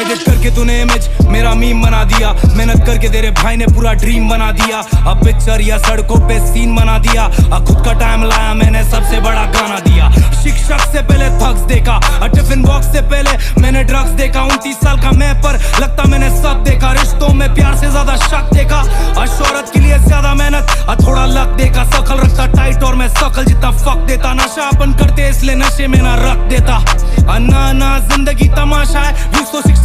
Edit करके तूने image मेरा मीम बना दिया, मेहनत करके तेरे भाई ने पूरा ड्रीम बना दिया। अब पिक्चर या सड़कों पे सीन बना दिया, अब खुद का टाइम लाया मैंने सबसे बड़ा गाना दिया। शिक्षक से पहले थग्स देखा, टिफिन बॉक्स से पहले मैंने ड्रग्स देखा। 29 साल का मैं पर लगता मैंने सब देखा, रिश्तों में प्यार से ज्यादा शक देखा। शोहरत के लिए ज्यादा मेहनत थोड़ा लक देखा। शकल रखता टाइट और मैं शकल जितना फक देता। नशा अपन करते इसलिए नशे में ना रख देता। ना जिंदगी तमाशा है, व्यूज तो 6